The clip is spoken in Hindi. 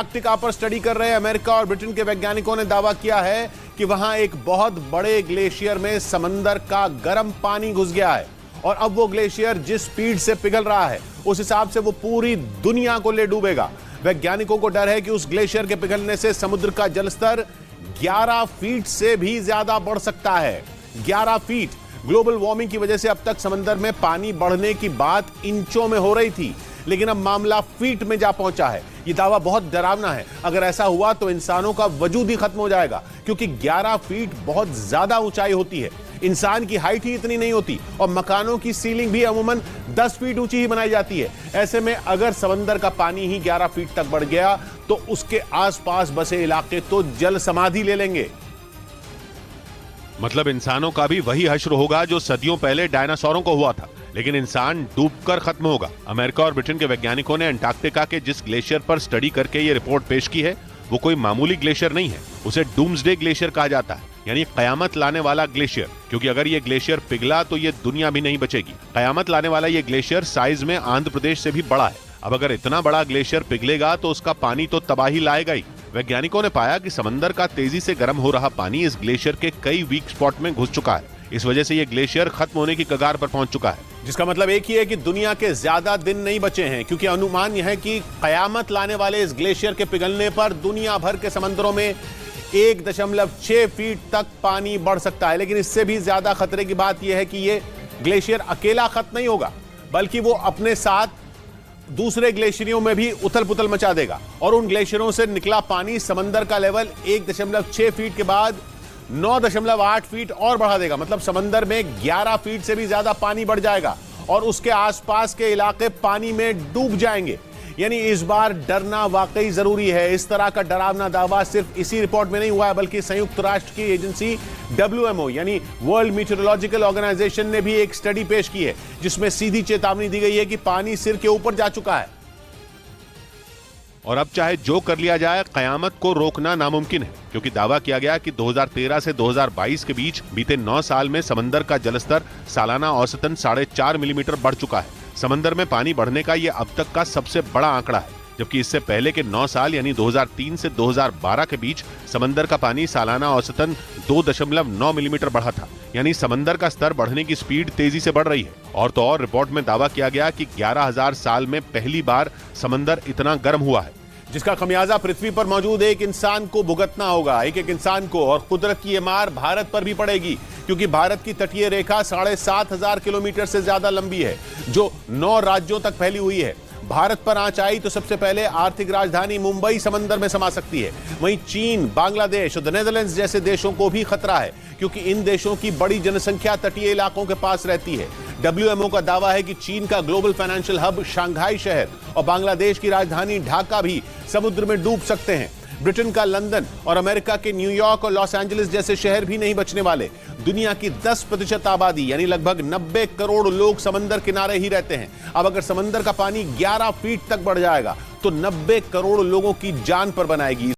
अंटार्कटिका पर स्टडी कर रहे अमेरिका और ब्रिटेन के वैज्ञानिकों ने दावा किया है कि वहां एक बहुत बड़े ग्लेशियर में समंदर का गर्म पानी घुस गया है और अब वो ग्लेशियर जिस स्पीड से पिघल रहा है उस हिसाब से वो पूरी दुनिया को ले डूबेगा। वैज्ञानिकों को डर है कि उस ग्लेशियर के पिघलने से समुद्र का जलस्तर 11 फीट से भी ज्यादा बढ़ सकता है। 11 फीट। ग्लोबल वार्मिंग की वजह से अब तक समंदर में पानी बढ़ने की बात इंचों में हो रही थी, लेकिन अब मामला फीट में जा पहुंचा है। यह दावा बहुत डरावना है। अगर ऐसा हुआ तो इंसानों का वजूद ही खत्म हो जाएगा, क्योंकि 11 फीट बहुत ज्यादा ऊंचाई होती है। इंसान की हाइट ही इतनी नहीं होती और मकानों की सीलिंग भी अमूमन 10 फीट ऊंची ही बनाई जाती है। ऐसे में अगर समंदर का पानी ही 11 फीट तक बढ़ गया तो उसके आसपास बसे इलाके तो जल समाधि ले लेंगे। मतलब इंसानों का भी वही हश्र होगा जो सदियों पहले डायनासोरों को हुआ था, लेकिन इंसान डूबकर खत्म होगा। अमेरिका और ब्रिटेन के वैज्ञानिकों ने अंटार्कटिका के जिस ग्लेशियर पर स्टडी करके ये रिपोर्ट पेश की है वो कोई मामूली ग्लेशियर नहीं है। उसे डूम्सडे ग्लेशियर कहा जाता है, यानी कयामत लाने वाला ग्लेशियर, क्योंकि अगर ये ग्लेशियर पिघला तो ये दुनिया भी नहीं बचेगी। कयामत लाने वाला ये ग्लेशियर साइज में आंध्र प्रदेश से भी बड़ा है। अब अगर इतना बड़ा ग्लेशियर पिघलेगा तो उसका पानी तो तबाही लाएगा ही। वैज्ञानिकों ने पाया कि समंदर का तेजी से गर्म हो रहा पानी इस ग्लेशियर के कई वीक स्पॉट में घुस चुका है। इस वजह से ये ग्लेशियर खत्म होने की कगार पर पहुंच चुका है। जिसका मतलब एक ही है कि दुनिया के ज्यादा दिन नहीं बचे हैं, क्योंकि अनुमान यह है कि कयामत लाने वाले इस ग्लेशियर के पिघलने पर दुनिया भर के समंदरों में 1.6 फीट तक पानी बढ़ सकता है। लेकिन इससे भी ज्यादा खतरे की बात यह है कि यह ग्लेशियर अकेला खत्म नहीं होगा, बल्कि वो अपने साथ दूसरे ग्लेशियरों में भी उथल पुथल मचा देगा और उन ग्लेशियरों से निकला पानी समंदर का लेवल 1.6 फीट के बाद 9.8 फीट और बढ़ा देगा। मतलब समंदर में 11 फीट से भी ज्यादा पानी बढ़ जाएगा और उसके आसपास के इलाके पानी में डूब जाएंगे। यानी इस बार डरना वाकई जरूरी है। इस तरह का डरावना दावा सिर्फ इसी रिपोर्ट में नहीं हुआ है, बल्कि संयुक्त राष्ट्र की एजेंसी WMO यानी वर्ल्ड मीटरोलॉजिकल ऑर्गेनाइजेशन ने भी एक स्टडी पेश की है, जिसमें सीधी चेतावनी दी गई है कि पानी सिर के ऊपर जा चुका है और अब चाहे जो कर लिया जाए कयामत को रोकना नामुमकिन है, क्योंकि दावा किया गया कि 2013 से 2022 के बीच बीते 9 साल में समंदर का जलस्तर सालाना औसतन 4.5 मिलीमीटर बढ़ चुका है। समंदर में पानी बढ़ने का यह अब तक का सबसे बड़ा आंकड़ा है, जबकि इससे पहले के 9 साल यानी 2003 से 2012 के बीच समंदर का पानी सालाना औसतन 2.9 मिलीमीटर बढ़ा था। यानी समंदर का स्तर बढ़ने की स्पीड तेजी से बढ़ रही है। और तो और रिपोर्ट में दावा किया गया कि 11,000 साल में पहली बार समंदर इतना गर्म हुआ है, जिसका खमियाजा पृथ्वी पर मौजूद एक इंसान को भुगतना होगा, एक इंसान को। और कुदरत की ये मार भारत पर भी पड़ेगी, क्योंकि भारत की तटीय रेखा 7,500 किलोमीटर से ज्यादा लंबी है, जो 9 राज्यों तक फैली हुई है। भारत पर आंच आई तो सबसे पहले आर्थिक राजधानी मुंबई समंदर में समा सकती है। वहीं चीन, बांग्लादेश और नेदरलैंड्स जैसे देशों को भी खतरा है, क्योंकि इन देशों की बड़ी जनसंख्या तटीय इलाकों के पास रहती है। WMO का दावा है कि चीन का ग्लोबल फाइनेंशियल हब शंघाई शहर और बांग्लादेश की राजधानी ढाका भी समुद्र में डूब सकते हैं। ब्रिटेन का लंदन और अमेरिका के न्यूयॉर्क और लॉस एंजलिस जैसे शहर भी नहीं बचने वाले। दुनिया की 10% आबादी यानी लगभग 90 करोड़ लोग समंदर किनारे ही रहते हैं। अब अगर समंदर का पानी 11 फीट तक बढ़ जाएगा तो 90 करोड़ लोगों की जान पर बनाएगी।